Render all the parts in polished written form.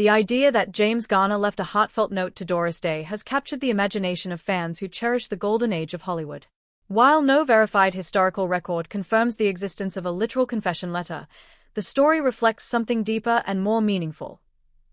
The idea that James Garner left a heartfelt note to Doris Day has captured the imagination of fans who cherish the golden age of Hollywood. While no verified historical record confirms the existence of a literal confession letter, the story reflects something deeper and more meaningful: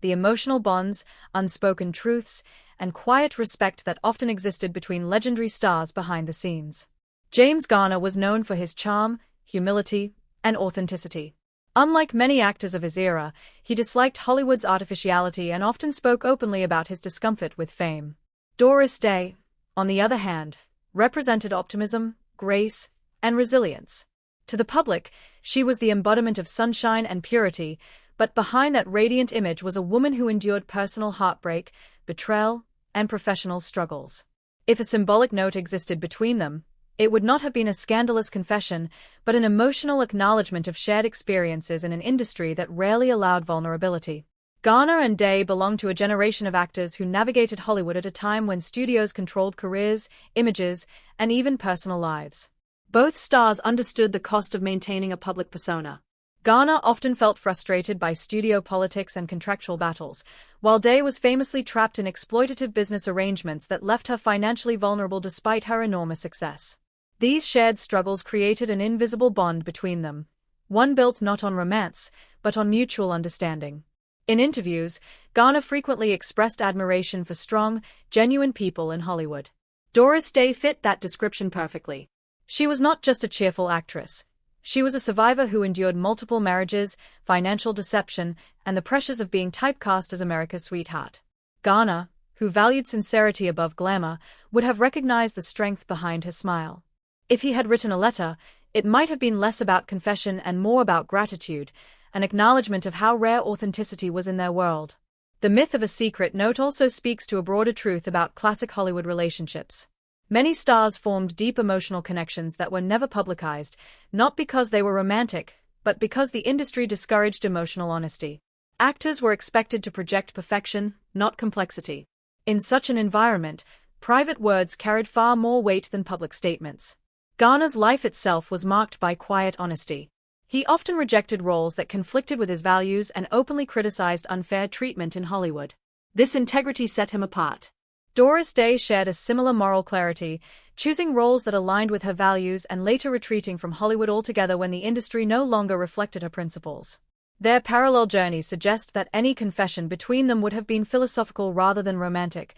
the emotional bonds, unspoken truths, and quiet respect that often existed between legendary stars behind the scenes. James Garner was known for his charm, humility, and authenticity. Unlike many actors of his era, he disliked Hollywood's artificiality and often spoke openly about his discomfort with fame. Doris Day, on the other hand, represented optimism, grace, and resilience. To the public, she was the embodiment of sunshine and purity, but behind that radiant image was a woman who endured personal heartbreak, betrayal, and professional struggles. If a symbolic note existed between them, it would not have been a scandalous confession, but an emotional acknowledgement of shared experiences in an industry that rarely allowed vulnerability. Garner and Day belonged to a generation of actors who navigated Hollywood at a time when studios controlled careers, images, and even personal lives. Both stars understood the cost of maintaining a public persona. Garner often felt frustrated by studio politics and contractual battles, while Day was famously trapped in exploitative business arrangements that left her financially vulnerable despite her enormous success. These shared struggles created an invisible bond between them, one built not on romance, but on mutual understanding. In interviews, Garner frequently expressed admiration for strong, genuine people in Hollywood. Doris Day fit that description perfectly. She was not just a cheerful actress. She was a survivor who endured multiple marriages, financial deception, and the pressures of being typecast as America's sweetheart. Garner, who valued sincerity above glamour, would have recognized the strength behind her smile. If he had written a letter, it might have been less about confession and more about gratitude, an acknowledgement of how rare authenticity was in their world. The myth of a secret note also speaks to a broader truth about classic Hollywood relationships. Many stars formed deep emotional connections that were never publicized, not because they were romantic, but because the industry discouraged emotional honesty. Actors were expected to project perfection, not complexity. In such an environment, private words carried far more weight than public statements. Garner's life itself was marked by quiet honesty. He often rejected roles that conflicted with his values and openly criticized unfair treatment in Hollywood. This integrity set him apart. Doris Day shared a similar moral clarity, choosing roles that aligned with her values and later retreating from Hollywood altogether when the industry no longer reflected her principles. Their parallel journeys suggest that any confession between them would have been philosophical rather than romantic,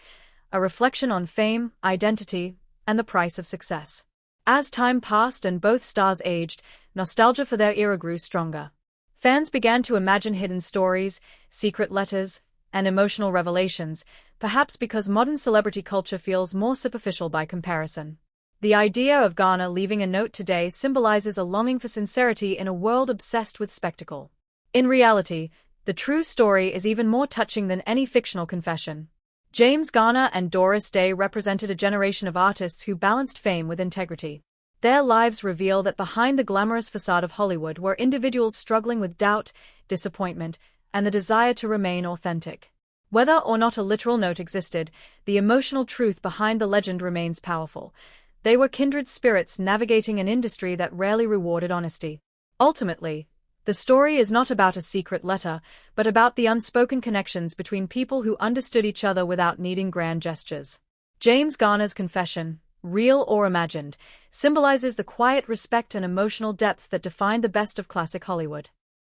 a reflection on fame, identity, and the price of success. As time passed and both stars aged, nostalgia for their era grew stronger. Fans began to imagine hidden stories, secret letters, and emotional revelations, perhaps because modern celebrity culture feels more superficial by comparison. The idea of Garner leaving a note today symbolizes a longing for sincerity in a world obsessed with spectacle. In reality, the true story is even more touching than any fictional confession. James Garner and Doris Day represented a generation of artists who balanced fame with integrity. Their lives reveal that behind the glamorous facade of Hollywood were individuals struggling with doubt, disappointment, and the desire to remain authentic. Whether or not a literal note existed, the emotional truth behind the legend remains powerful. They were kindred spirits navigating an industry that rarely rewarded honesty. Ultimately, the story is not about a secret letter, but about the unspoken connections between people who understood each other without needing grand gestures. James Garner's confession, real or imagined, symbolizes the quiet respect and emotional depth that defined the best of classic Hollywood.